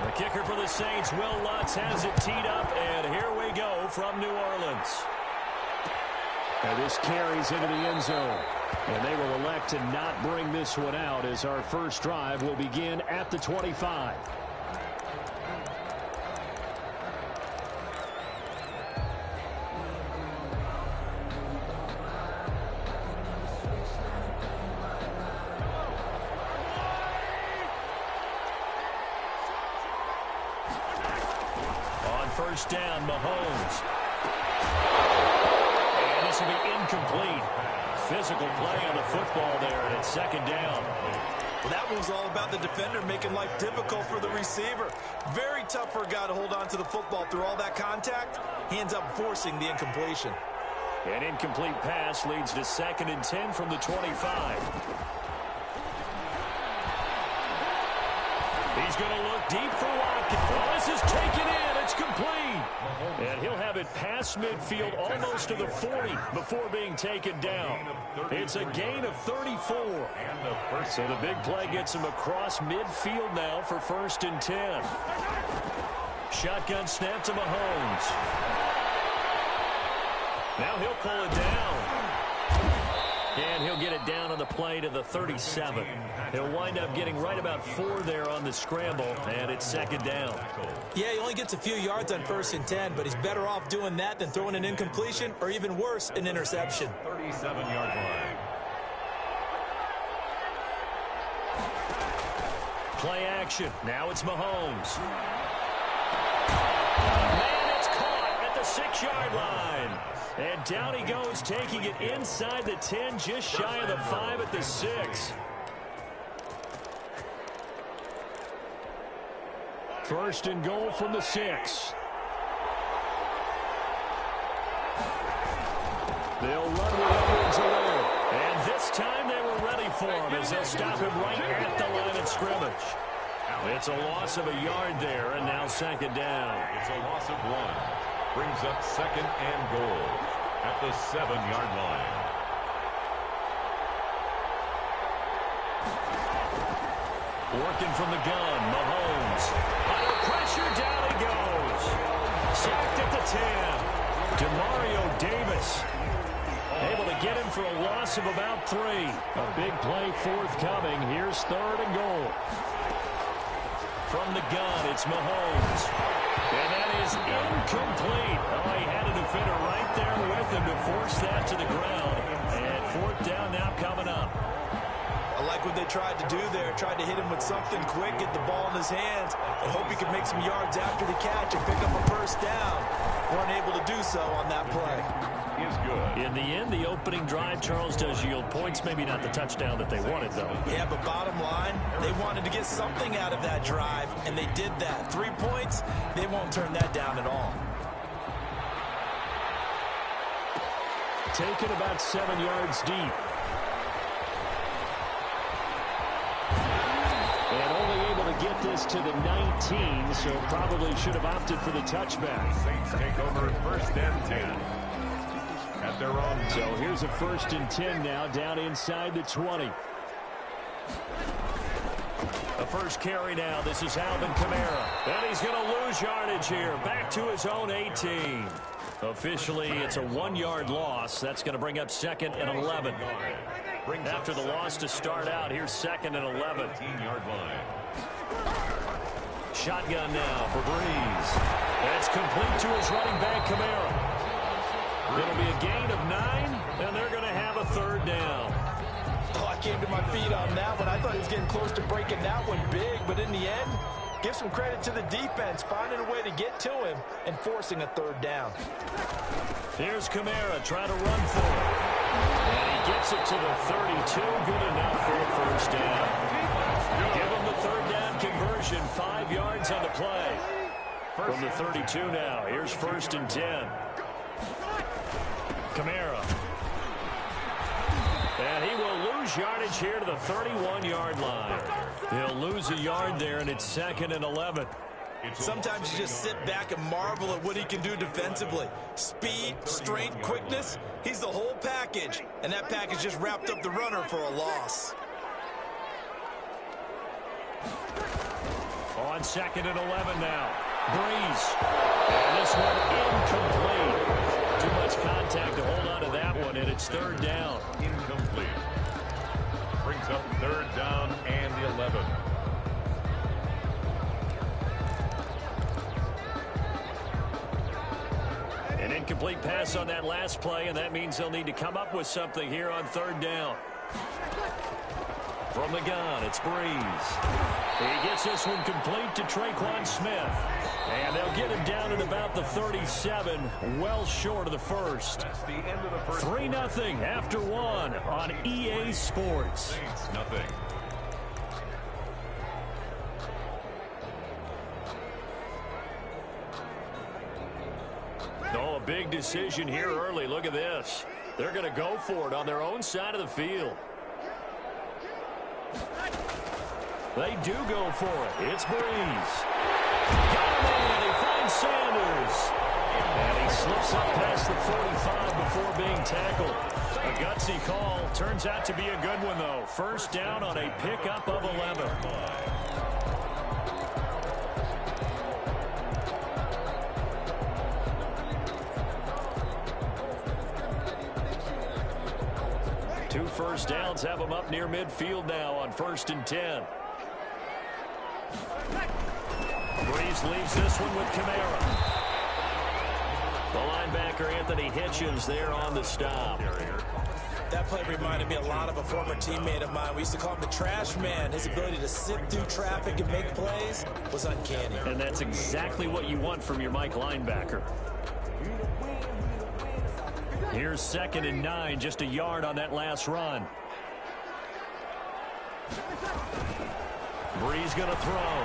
The kicker for the Saints, Will Lutz, has it teed up, and here we go from New Orleans. And this carries into the end zone. And they will elect to not bring this one out as our first drive will begin at the 25. First down, Mahomes. And this will be incomplete. Physical play on the football there, and it's second down. Well, that was all about the defender making life difficult for the receiver. Very tough for a guy to hold on to the football through all that contact. He ends up forcing the incompletion. An incomplete pass leads to 2nd and 10 from the 25. He's going to look deep for Watkins. Oh, this is taken in. It's complete. And he'll have it past midfield almost to the 40 before being taken down. It's a gain of 34. So the big play gets him across midfield now for 1st and 10. Shotgun snap to Mahomes. Now he'll pull it down. And he'll get it down on the play to the 37. He'll wind up getting right about 4 there on the scramble, and it's 2nd down. Yeah, he only gets a few yards on 1st and 10, but he's better off doing that than throwing an incompletion or even worse, an interception. 37-yard line. Play action. Now it's Mahomes. Man, it's caught at the 6-yard line. And down he goes, taking it inside the 10, just shy of the 5 at the 6. First and goal from the 6. They'll run with Edwards away. And this time they were ready for him as they'll stop him right at the line of scrimmage. It's a loss of a yard there, and now 2nd down. It's a loss of 1. Brings up 2nd and goal at the 7-yard line. Working from the gun, Mahomes. Under pressure, down he goes. Sacked at the 10. DeMario Davis. Able to get him for a loss of about 3. A big play forthcoming. Here's 3rd and goal. From the gun, it's Mahomes. And that is incomplete. Oh, he had a defender right there with him to force that to the ground. And 4th down now coming up. I like what they tried to do there. Tried to hit him with something quick, get the ball in his hands, and hope he could make some yards after the catch and pick up a 1st down. Weren't able to do so on that play. Is good. In the end, the opening drive, Charles, does yield points. Maybe not the touchdown that they wanted, though. Yeah, but bottom line, they wanted to get something out of that drive, and they did that. 3 points, they won't turn that down at all. Taken about 7 yards deep. And only able to get this to the 19, so probably should have opted for the touchback. Saints take over at 1st and 10. At their own. So here's a 1st and 10 now, down inside the 20. The first carry now. This is Alvin Kamara. And he's going to lose yardage here. Back to his own 18. Officially, it's a 1-yard loss. That's going to bring up 2nd and 11. After the loss to start out, here's 2nd and 11. 15-yard line. Shotgun now for Breeze. That's complete to his running back, Kamara. It'll be a gain of 9, and they're going to have a 3rd down. Oh, I came to my feet on that one. I thought he was getting close to breaking that one big, but in the end, give some credit to the defense, finding a way to get to him and forcing a 3rd down. Here's Kamara trying to run for it. And he gets it to the 32. Good enough for a 1st down. Give him the 3rd down conversion. 5 yards on the play. From the 32 now. Here's 1st and 10. Kamara. And he will lose yardage here to the 31-yard line. He'll lose a yard there, and it's 2nd and 11. Sometimes you just sit back and marvel at what he can do defensively. Speed, strength, quickness, he's the whole package. And that package just wrapped up the runner for a loss. On 2nd and 11 now. Breeze. And this one incomplete. Too much contact to hold on to that one, and it's 3rd down. Incomplete. Brings up 3rd down and 11. An incomplete pass on that last play, and that means they'll need to come up with something here on 3rd down. From the gun, it's Breeze. He gets this one complete to Traquan Smith. And they'll get him down at about the 37, well short of the first. 3-0 after 1 on EA Sports. Saints nothing. Oh, a big decision here early. Look at this. They're going to go for it on their own side of the field. They do go for it. It's Breeze. Got him in. He finds Sanders. And he slips up past the 45 before being tackled. A gutsy call. Turns out to be a good one, though. 1st down on a pickup of 11. Two 1st downs have them up near midfield now on 1st and 10. Breeze leaves this one with Kamara. The linebacker, Anthony Hitchens, there on the stop. That play reminded me a lot of a former teammate of mine. We used to call him the trash man. His ability to sit through traffic and make plays was uncanny. And that's exactly what you want from your Mike linebacker. Here's 2nd and 9, just a yard on that last run. Breeze going to throw.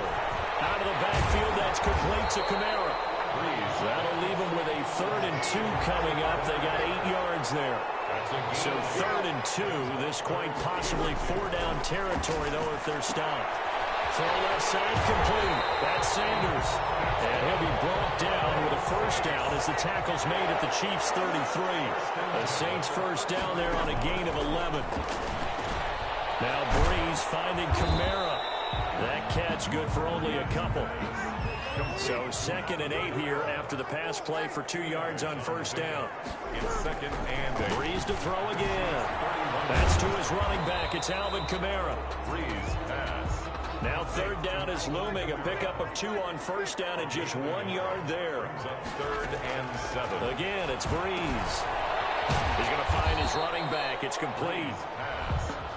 Out of the backfield, that's complete to Kamara. That'll leave him with a 3rd and 2 coming up. They got 8 yards there. So 3rd and 2, this quite possibly 4-down territory, though, if they're stopped. Throw left side complete. That's Sanders. And he'll be brought down with a 1st down as the tackle's made at the Chiefs' 33. The Saints 1st down there on a gain of 11. Now Breeze finding Kamara. That catch good for only a couple. So 2nd and 8 here after the pass play for 2 yards on 1st down. It's 2nd and 8. Breeze to throw again. That's to his running back. It's Alvin Kamara. Breeze pass. Now 3rd down is looming. A pickup of 2 on 1st down and just 1 yard there. Brings up 3rd and 7. Again, it's Breeze. He's going to find his running back. It's complete.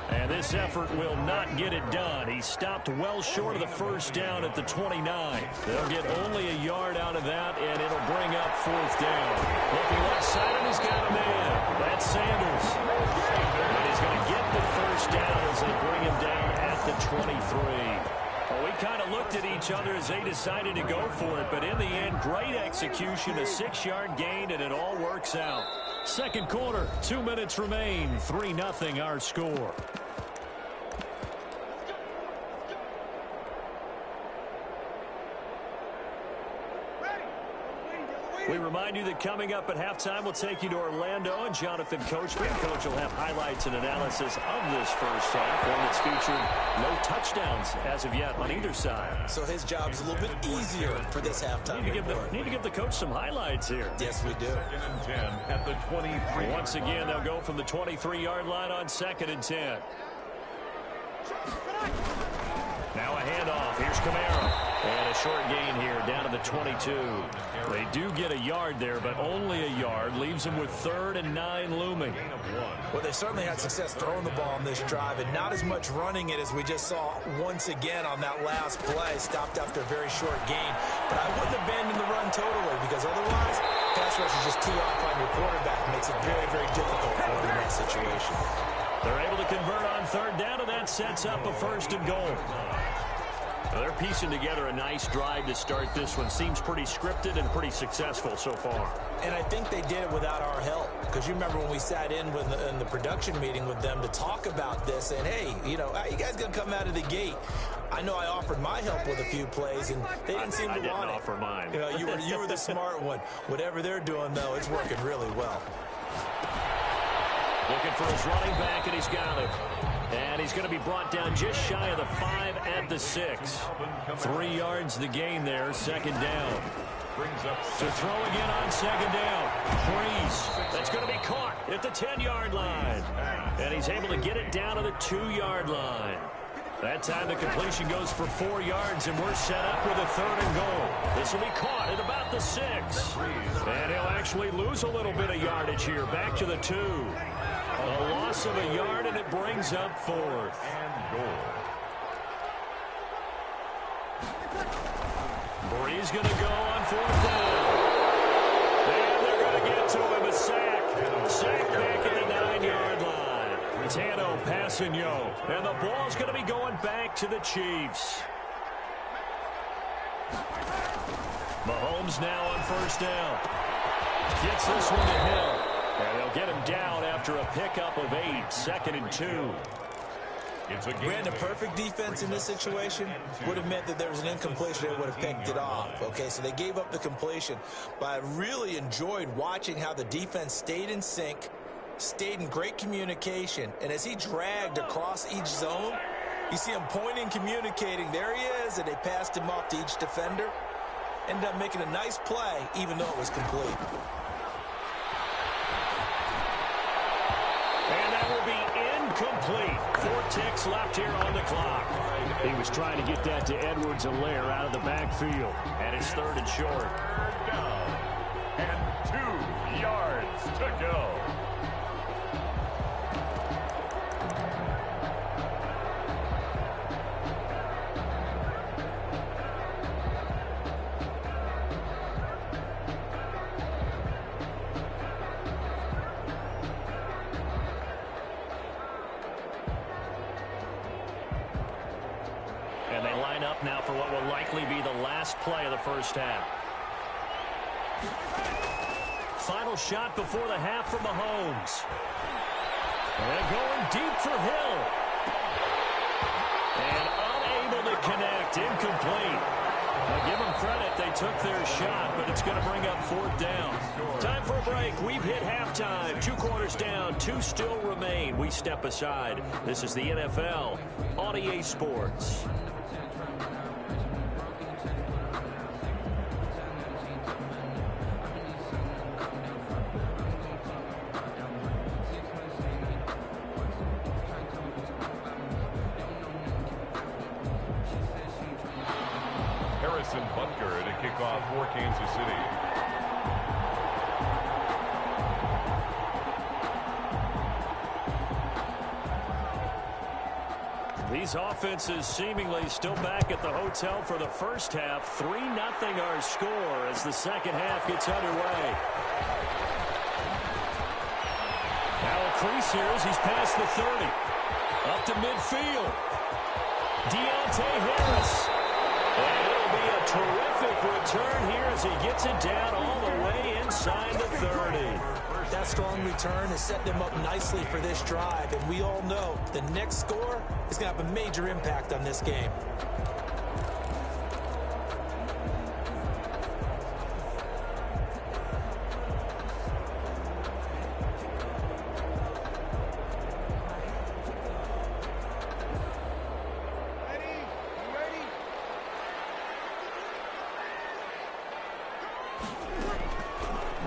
And this effort will not get it done. He stopped well short of the 1st down at the 29. They'll get only a yard out of that, and it'll bring up 4th down. Looking left side, and he's got him in. That's Sanders. And he's going to get the 1st down as they bring him down at the 23. Well, we kind of looked at each other as they decided to go for it, but in the end, great execution, a 6-yard gain, and it all works out. 2nd quarter, 2 minutes remain, 3-0 our score. We remind you that coming up at halftime, we'll take you to Orlando, and Jonathan Coachman. Coach will have highlights and analysis of this 1st half, one that's featured no touchdowns as of yet on either side. So his job's a little bit easier for this halftime. Need to give the coach some highlights here. Yes, we do. 2nd and 10 at the 23. Once again, they'll go from the 23-yard line on 2nd and 10. Now a handoff. Here's Kamara. And a short gain here down to the 22. They do get a yard there, but only a yard. Leaves them with 3rd and 9 looming. Well, they certainly had success throwing the ball on this drive, and not as much running it as we just saw once again on that last play. Stopped after a very short gain. But I wouldn't abandon the run totally, because otherwise, pass rush is just tee off on your quarterback. Makes it very, very difficult for him in that situation. They're able to convert on 3rd down, and that sets up a 1st and goal. Well, they're piecing together a nice drive to start this one. Seems pretty scripted and pretty successful so far. And I think they did it without our help. Because you remember when we sat in the production meeting with them to talk about this. And, hey, you guys going to come out of the gate. I know I offered my help with a few plays, and they didn't seem to want it. I didn't offer mine. You were the smart one. Whatever they're doing, though, it's working really well. Looking for his running back, and he's got it. And he's going to be brought down just shy of the 5 at the 6. 3 yards the gain there, second down. To throw again on second down. Breeze. That's going to be caught at the 10-yard line. And he's able to get it down to the 2-yard line. That time the completion goes for 4 yards, and we're set up with a 3rd and goal. This will be caught at about the 6. And he'll actually lose a little bit of yardage here, back to the 2. A loss of a yard, and it brings up 4th. And goal. Breeze going to go on 4th down. And they're going to get to him, a sack. Sack back at the 9-yard line. Tano passing yo. And the ball's going to be going back to the Chiefs. Mahomes now on 1st down. Gets this one to Hill. And they'll get him down after a pickup of 8, 2nd and 2. Brandon, perfect defense in this situation would have meant that there was an incompletion. They would have picked it off. Okay, so they gave up the completion. But I really enjoyed watching how the defense stayed in sync, stayed in great communication. And as he dragged across each zone, you see him pointing, communicating. There he is, and they passed him off to each defender. Ended up making a nice play, even though it was complete. And that will be incomplete. 4 ticks left here on the clock. He was trying to get that to Edwards-Helaire out of the backfield. And it's 3rd and short. Down. And 2 yards to go. And they line up now for what will likely be the last play of the 1st half. Final shot before the half from Mahomes. And going deep for Hill. And unable to connect. Incomplete. Now give them credit. They took their shot, but it's going to bring up 4th down. Time for a break. We've hit halftime. 2 quarters down. 2 still remain. We step aside. This is the NFL on EA Sports. Butker to kick off for Kansas City. These offenses seemingly still back at the hotel for the 1st half. 3-0 our score as the 2nd half gets underway. Now a crease here as he's past the 30. Up to midfield. Deontay Harris. And it'll be a terrific return here as he gets it down all the way inside the 30. That strong return has set them up nicely for this drive, and we all know the next score is going to have a major impact on this game.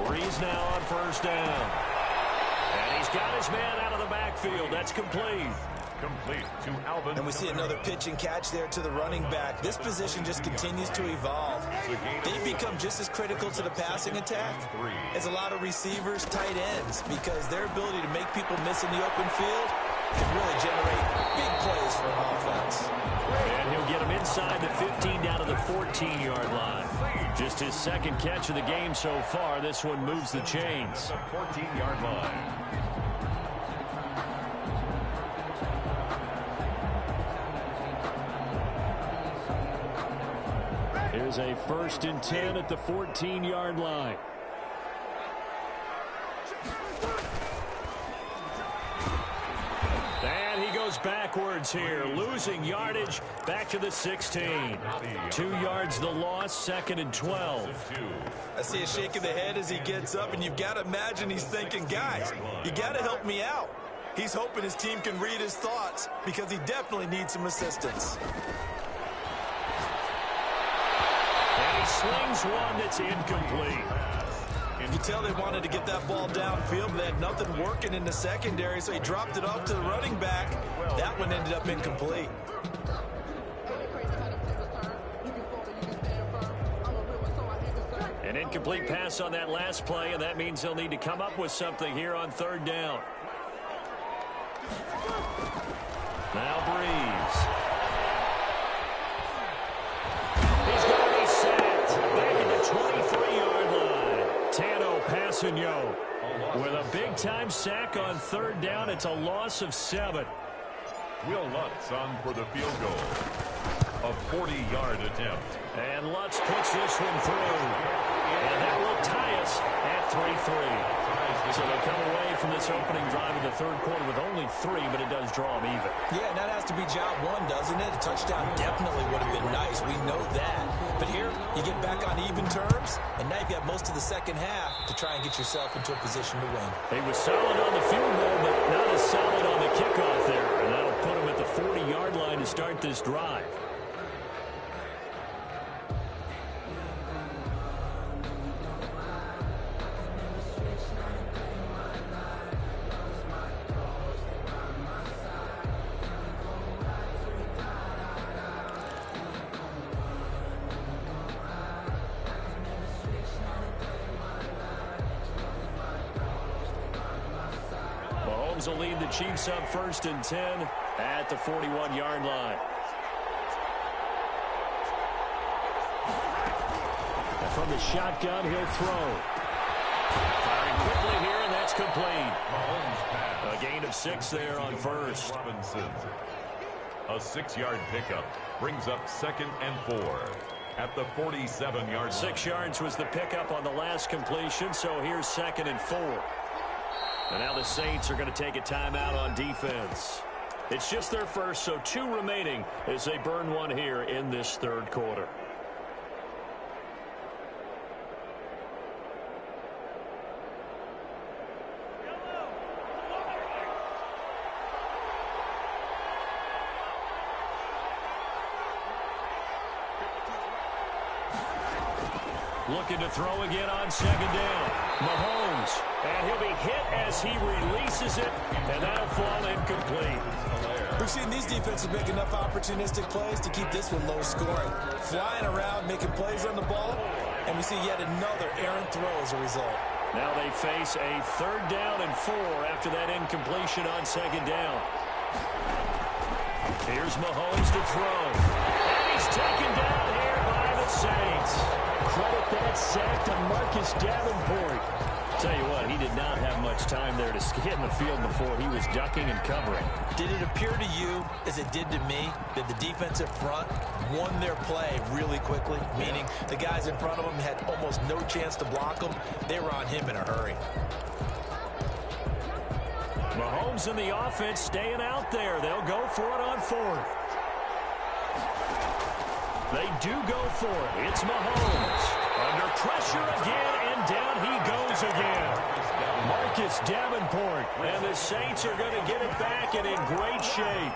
Breeze now on 1st down. And he's got his man out of the backfield. That's complete. Complete to Alvin. And we see another pitch and catch there to the running back. This position just continues to evolve. They become just as critical to the passing attack as a lot of receivers, tight ends, because their ability to make people miss in the open field can really generate big plays for an offense. And he'll get him inside the 15 down to the 14-yard line. Just his 2nd catch of the game so far. This one moves the chains. The 14-yard line. Here's a 1st and 10 at the 14-yard line. And he goes backwards here, losing yardage back to the 16. 2 yards the loss, 2nd and 12. I see a shake of the head as he gets up, and you've got to imagine he's thinking, guys, you got to help me out. He's hoping his team can read his thoughts because he definitely needs some assistance. And he slings one that's incomplete. You can tell they wanted to get that ball downfield, but they had nothing working in the secondary, so he dropped it off to the running back. That one ended up incomplete. An incomplete pass on that last play, and that means they'll need to come up with something here on third down. Now Breeze. He's going to be sacked back at the 23-yard line. Tano Passanio with a big-time sack on third down. It's a loss of 7. Will Lutz on for the field goal. A 40-yard attempt. And Lutz puts this one through. And that will tie us at 3-3. So they'll come away from this opening drive in the third quarter with only 3, but it does draw them even. Yeah, and that has to be job one, doesn't it? A touchdown definitely would have been nice. We know that. But here, you get back on even terms, and now you've got most of the second half to try and get yourself into a position to win. He was solid on the field goal, but not as solid on the kickoff there. And that'll put him at the 40-yard line to start this drive. Will lead the Chiefs up 1st and 10 at the 41-yard line. And from the shotgun, he'll throw. Firing quickly here, and that's complete. A gain of 6 there on first. Robinson. A 6-yard pickup brings up 2nd and 4 at the 47-yard line. 6 yards was the pickup on the last completion, so here's 2nd and 4. And now the Saints are going to take a timeout on defense. It's just their first, so 2 remaining as they burn one here in this third quarter. Looking to throw again on 2nd down. Mahomes, and he'll be hit as he releases it, and that'll fall incomplete. We've seen these defenses make enough opportunistic plays to keep this one low scoring. Flying around, making plays on the ball, and we see yet another errant throw as a result. Now they face a 3rd down and 4 after that incompletion on 2nd down. Here's Mahomes to throw. And he's taken down here by the Saints. Credit that sack to Marcus Davenport. Tell you what, he did not have much time there to get in the field before he was ducking and covering. Did it appear to you, as it did to me, that the defensive front won their play really quickly? Meaning the guys in front of them had almost no chance to block them. They were on him in a hurry. Mahomes and the offense staying out there. They'll go for it on 4th. They do go for it. It's Mahomes. Under pressure again, and down he goes again. Marcus Davenport. And the Saints are going to get it back and in great shape.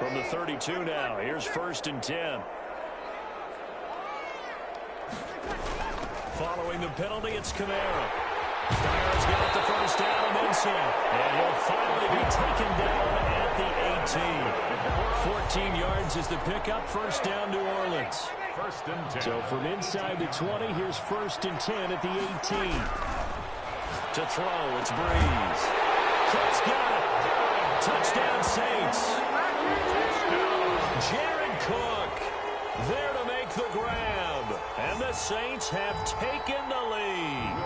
From the 32 now, here's 1st and 10. Following the penalty, it's Kamara. Kamara's got the 1st down and then some. And he'll finally be taken down at the 18. 14 yards is the pickup. 1st down, New Orleans. 1st and 10. So from inside the 20, here's 1st and 10 at the 18. To throw, it's Breeze. Cook's got it. Touchdown, Saints. Jared Cook there to make the grab. And the Saints have taken the lead.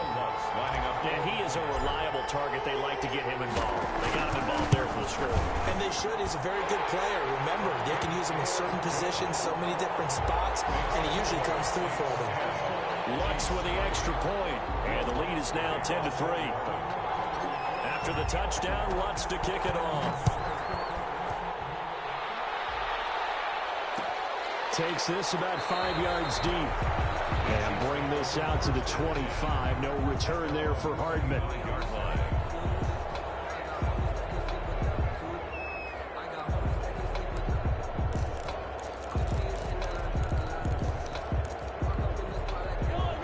And he is a reliable target. They like to get him involved. They got him involved there for the score. And they should. He's a very good player. Remember, they can use him in certain positions, so many different spots, and he usually comes through for them. Lutz with the extra point. And the lead is now 10-3. After the touchdown, Lutz to kick it off. Takes this about 5 yards deep. And bring this out to the 25. No return there for Hardman.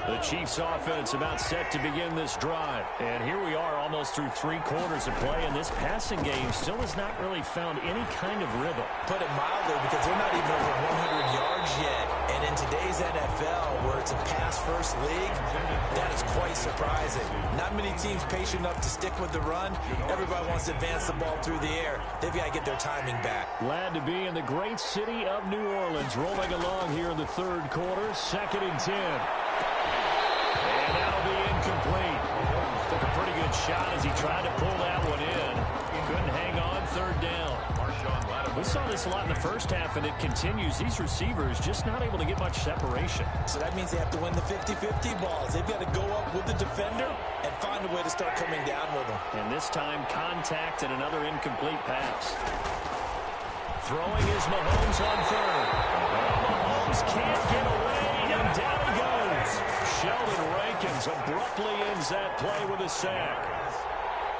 The Chiefs offense about set to begin this drive. And here we are almost through 3 quarters of play, and this passing game still has not really found any kind of rhythm. Put it mildly, because they're not even over 100 yards yet. And in today's NFL, where it's a pass-first league, that is quite surprising. Not many teams patient enough to stick with the run. Everybody wants to advance the ball through the air. They've got to get their timing back. Glad to be in the great city of New Orleans, rolling along here in the 3rd quarter, 2nd and 10. And that'll be incomplete. Took a pretty good shot as he tried to pull that one in. Couldn't hang on, 3rd down. We saw this a lot in the first half, and it continues. These receivers just not able to get much separation. So that means they have to win the 50-50 balls. They've got to go up with the defender and find a way to start coming down with them. And this time, contact and another incomplete pass. Throwing is Mahomes on 3rd. Mahomes can't get away, and down he goes. Sheldon Rankins abruptly ends that play with a sack.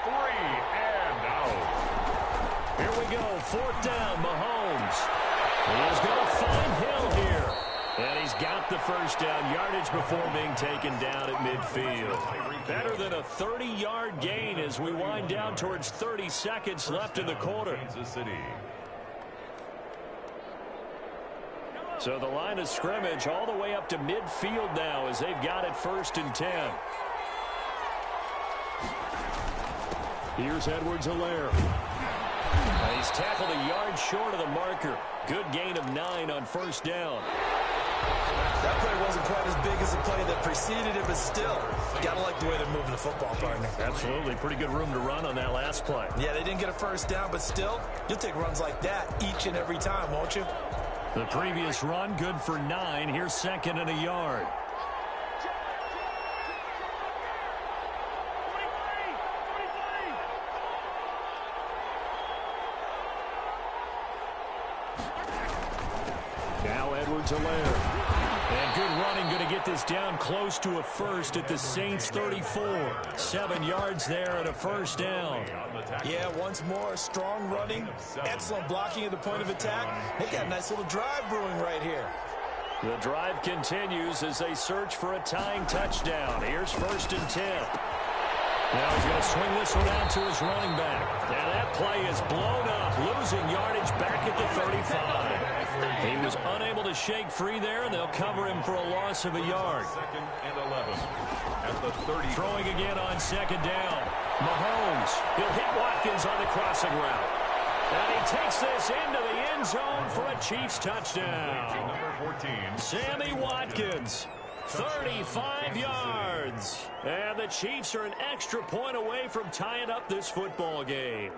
3 and out. Here we go, 4th down, Mahomes. He's going to find Hill here. And he's got the first down yardage before being taken down at midfield. Better than a 30-yard gain as we wind down towards 30 seconds left in the quarter. So the line of scrimmage all the way up to midfield now as they've got it 1st and 10. Here's Edwards-Helaire. He's tackled a yard short of the marker. Good gain of 9 on 1st down. That play wasn't quite as big as the play that preceded it, but still, got to like the way they're moving the football, partner. Absolutely. Pretty good room to run on that last play. Yeah, they didn't get a 1st down, but still, you'll take runs like that each and every time, won't you? The previous run, good for 9. Here's 2nd and a yard. Now Edwards-Helaire. And good running, going to get this down close to a 1st at the Saints 34. 7 yards there and a 1st down. Yeah, once more, strong running, excellent blocking at the point of attack. They got a nice little drive brewing right here. The drive continues as they search for a tying touchdown. Here's 1st and 10. Now he's going to swing this one out to his running back. And that play is blown up, losing yardage back at the 35. He was unable to shake free there, and they'll cover him for a loss of a yard. 2nd and 11 at the 30. Throwing again on 2nd down. Mahomes, he'll hit Watkins on the crossing route. And he takes this into the end zone for a Chiefs touchdown. Number 14. Sammy Watkins, 35 yards. And the Chiefs are an extra point away from tying up this football game.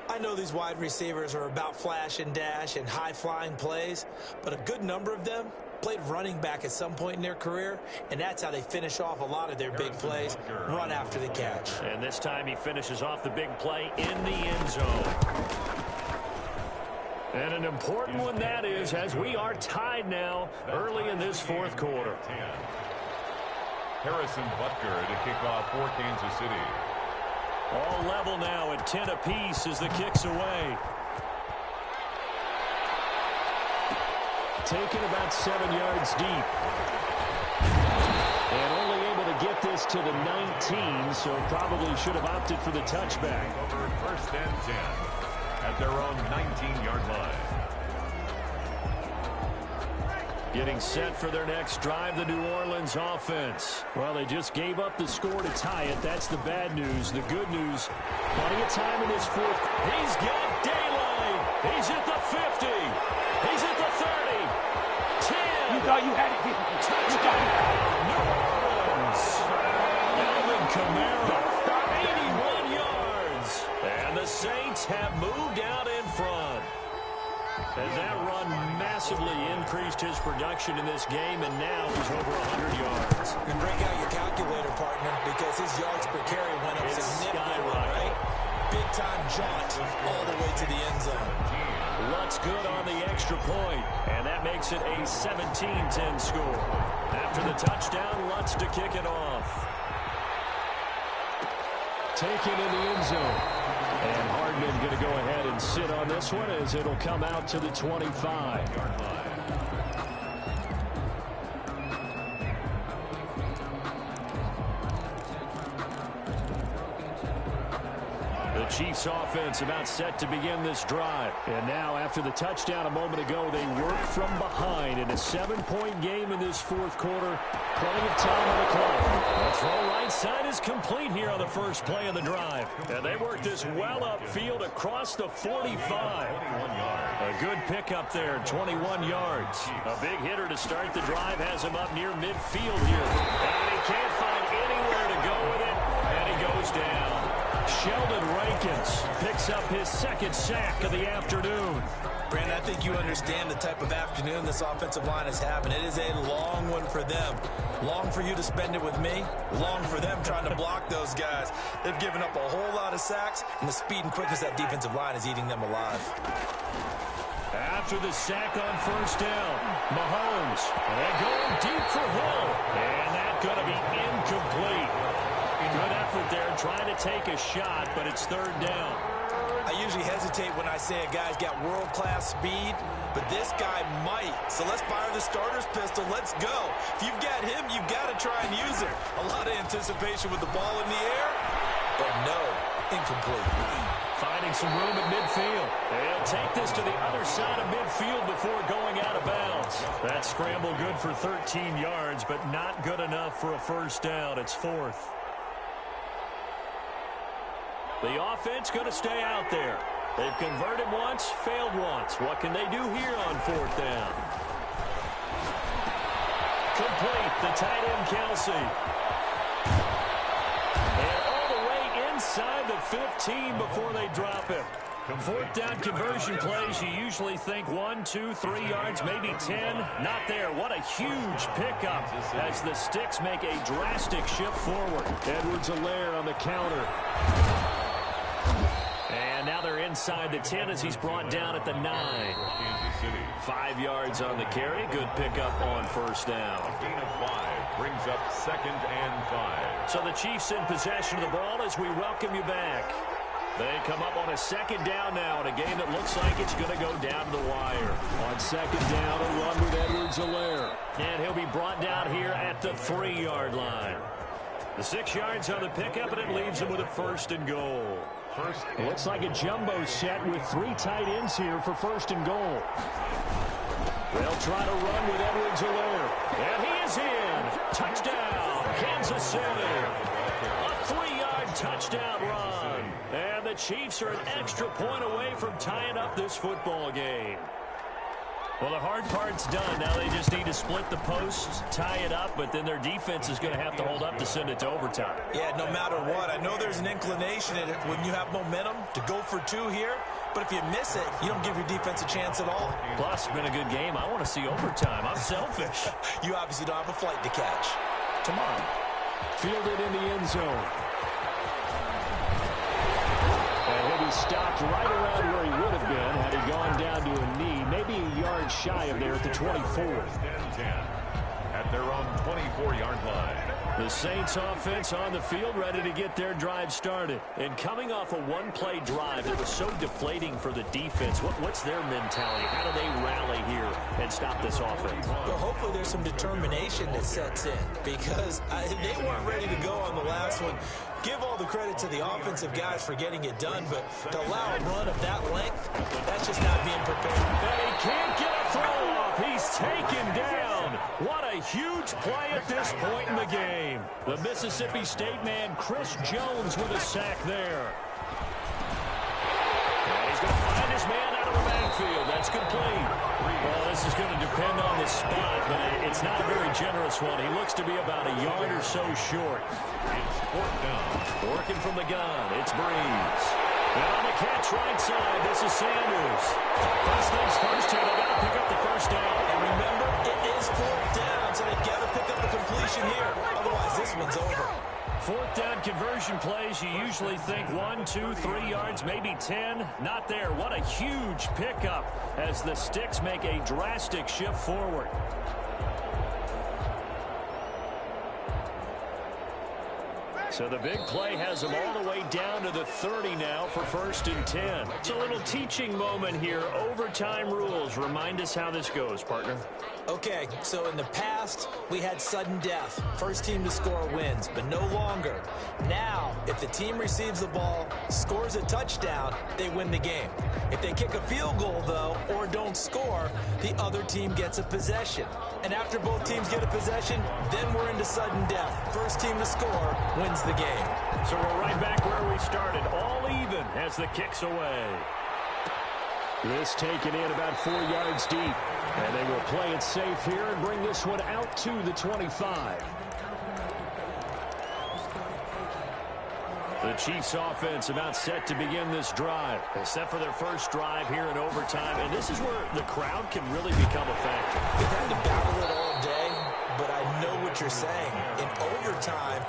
I know these wide receivers are about flash and dash and high-flying plays, but a good number of them played running back at some point in their career, and that's how they finish off a lot of their big plays, run after the catch. And this time he finishes off the big play in the end zone. And an important one that is, as we are tied now early in this 4th quarter. Harrison Butker to kick off for Kansas City. All level now at 10 apiece as the kick's away. Taken about 7 yards deep. And only able to get this to the 19, so probably should have opted for the touchback. Over 1st and 10 at their own 19-yard line. Getting set for their next drive, the New Orleans offense. Well, they just gave up the score to tie it. That's the bad news. The good news, plenty of time in this 4th. He's got daylight. He's at the 50. He's at the 30. 10. You thought you had it. Touchdown. New Orleans. Alvin Kamara, 81 yards. And the Saints have moved out in front. And that run massively increased his production in this game, and now he's over 100 yards. And break out your calculator, partner, because his yards per carry went up significantly, right? Big-time jaunt all the way to the end zone. Lutt's good on the extra point, and that makes it a 17-10 score. After the touchdown, Lutt's to kick it off. Taken in the end zone. And Hardman going to go ahead and sit on this one as it'll come out to the 25-yard line. The Chiefs offense about set to begin this drive. And now after the touchdown a moment ago, they work from behind in a 7-point game in this fourth quarter. Plenty of time on the clock. The throw right side is complete here on the first play of the drive. And they work this well upfield across the 45. A good pickup there, 21 yards. A big hitter to start the drive has him up near midfield here. And he can't find anywhere to go with it, and he goes down. Sheldon Rankins picks up his second sack of the afternoon. Brandon, I think you understand the type of afternoon this offensive line is having. It is a long one for them. Long for you to spend it with me. Long for them trying to block those guys. They've given up a whole lot of sacks, and the speed and quickness of that defensive line is eating them alive. After the sack on first down, Mahomes, and going deep for Hill. And that's going to be incomplete. Good effort there, trying to take a shot, but it's third down. I usually hesitate when I say a guy's got world-class speed, but this guy might. So let's fire the starter's pistol. Let's go. If you've got him, you've got to try and use it. A lot of anticipation with the ball in the air, but no, incomplete. Finding some room at midfield. They'll take this to the other side of midfield before going out of bounds. That scramble good for 13 yards, but not good enough for a first down. It's fourth. The offense going to stay out there. They've converted once, failed once. What can they do here on fourth down? Complete, the tight end Kelsey. And all the way inside the 15 before they drop him. Fourth down conversion plays, you usually think 1, 2, 3 yards, maybe 10. Not there. What a huge pickup as the Sticks make a drastic shift forward. Edwards-Helaire on the counter. And now they're inside the 10 as he's brought down at the 9. 5 yards on the carry. Good pickup on first down. A gain of 5 brings up 2nd and 5. So the Chiefs in possession of the ball as we welcome you back. They come up on a second down now in a game that looks like it's going to go down to the wire. On second down, a run with Edwards-Helaire. And he'll be brought down here at the 3-yard line. The 6 yards on the pickup, and it leaves him with a first and goal. It looks like a jumbo set with 3 tight ends here for first and goal. They'll try to run with Edwards-Helaire. And he is in. Touchdown, Kansas City. A 3-yard touchdown run. And the Chiefs are an extra point away from tying up this football game. Well, the hard part's done. Now they just need to split the posts, tie it up, but then their defense is going to have to hold up to send it to overtime. Yeah, no matter what. I know there's an inclination in it when you have momentum to go for 2 here, but if you miss it, you don't give your defense a chance at all. Plus, it's been a good game. I want to see overtime. I'm selfish. You obviously don't have a flight to catch. Tomorrow. Fielded in the end zone. And he'll be stopped right around where he would have been had he gone down to a knee, maybe a yard shy of there at the 24. At their own 24-yard line. The Saints offense on the field ready to get their drive started. And coming off a one-play drive that was so deflating for the defense, what's their mentality? How do they rally here and stop this offense? Well, hopefully there's some determination that sets in because they weren't ready to go on the last one. Give all the credit to the offensive guys for getting it done, but to allow a run of that length, that's just not being prepared. And he can't get a throw off. He's taken down. What a huge play at this point in the game. The Mississippi State man, Chris Jones, with a sack there. And he's going to find his man out of the backfield. That's complete. Well, this is going to depend on the spot, but it's not a very generous one. He looks to be about a yard or so short. It's 4th down. Working from the gun, it's Breeze. And on the catch right side, this is Sanders. First things first here, they got to pick up the first down. And remember, it is 4th down, so they've got to pick up a completion here. Otherwise, this one's over. fourth down conversion plays, you usually think 1, 2, 3 yards, maybe 10. Not there. What a huge pickup as the Sticks make a drastic shift forward. So the big play has them all the way down to the 30 now for 1st and 10. It's a little teaching moment here. Overtime rules. Remind us how this goes, partner. Okay, so in the past, we had sudden death. First team to score wins, but no longer. Now, if the team receives the ball, scores a touchdown, they win the game. If they kick a field goal, though, or don't score, the other team gets a possession. And after both teams get a possession, then we're into sudden death. First team to score wins the game. So we're right back where we started. All even as the kick's away. This taken in about 4 yards deep. And they will play it safe here and bring this one out to the 25. The Chiefs offense about set to begin this drive. Set for their first drive here in overtime. And this is where the crowd can really become a factor. They've had to battle it all day, but I know what you're saying. In overtime,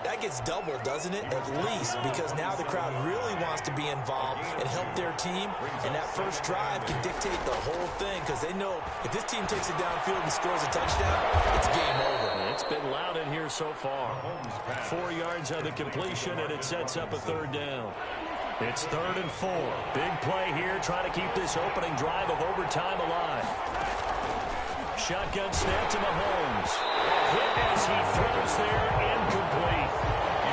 that gets doubled, doesn't it? At least, because now the crowd really wants to be involved and help their team. And that first drive can dictate the whole thing because they know if this team takes it downfield and scores a touchdown, it's game over. It's been loud in here so far. 4 yards on the completion, and it sets up a 3rd down. It's 3rd and 4. Big play here, trying to keep this opening drive of overtime alive. Shotgun snap to Mahomes. Hit as he throws there, incomplete.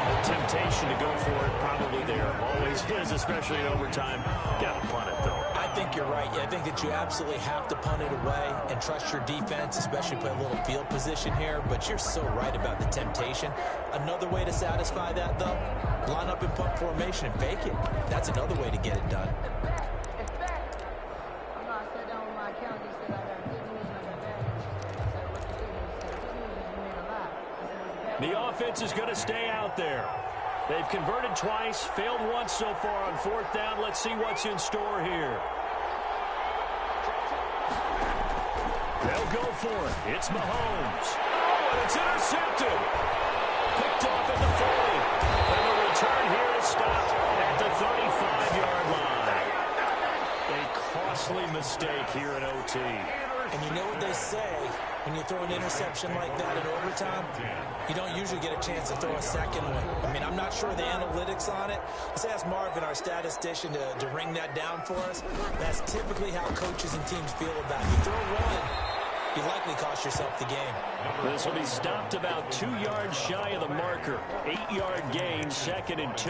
The temptation to go for it probably there. Always is, especially in overtime. Got to punt it, though. I think you're right. I think that you absolutely have to punt it away and trust your defense, especially play a little field position here. But you're so right about the temptation. Another way to satisfy that, though, line up in punt formation and fake it. That's another way to get it done. The offense is going to stay out there. They've converted twice, failed once so far on 4th down. Let's see what's in store here. They'll go for it. It's Mahomes. Oh, and it's intercepted. Picked off at the 40. And the return here is stopped at the 35-yard line. A costly mistake here in OT. And you know what they say, when you throw an interception like that in overtime, you don't usually get a chance to throw a second one. I mean, I'm not sure the analytics on it. Let's ask Marvin, our statistician, to ring that down for us. That's typically how coaches and teams feel about it. You throw one, you likely cost yourself the game. This will be stopped about 2 yards shy of the marker. 8-yard gain, 2nd and 2.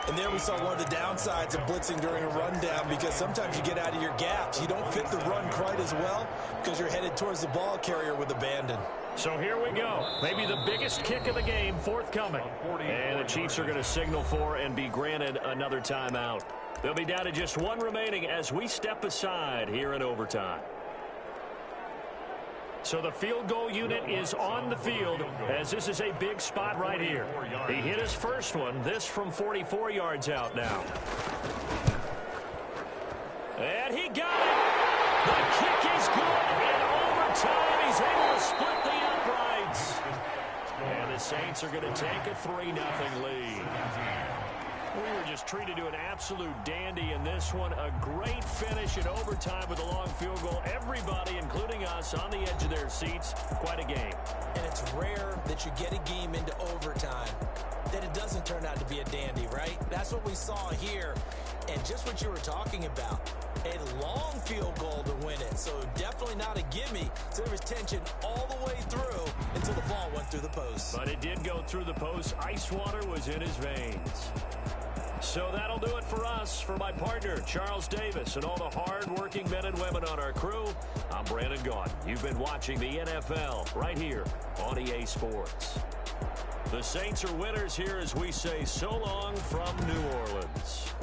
And there we saw one of the downsides of blitzing during a rundown because sometimes you get out of your gaps. You don't fit the run quite as well because you're headed towards the ball carrier with abandon. So here we go. Maybe the biggest kick of the game forthcoming. And the Chiefs are going to signal for and be granted another timeout. They'll be down to just one remaining as we step aside here in overtime. So the field goal unit is on the field as this is a big spot right here. He hit his first one, this from 44 yards out now. And he got it. The kick is good. In overtime, he's able to split the uprights. And the Saints are going to take a 3-0 lead. We were just treated to an absolute dandy in this one. A great finish in overtime with a long field goal. Everybody, including us, on the edge of their seats. Quite a game. And it's rare that you get a game into overtime that it doesn't turn out to be a dandy, right? That's what we saw here. And just what you were talking about, a long field goal to win it. So definitely not a gimme. So there was tension all the way through until the ball went through the post. But it did go through the post. Ice water was in his veins. So that'll do it for us. For my partner, Charles Davis, and all the hard-working men and women on our crew, I'm Brandon Gaudin. You've been watching the NFL right here on EA Sports. The Saints are winners here as we say so long from New Orleans.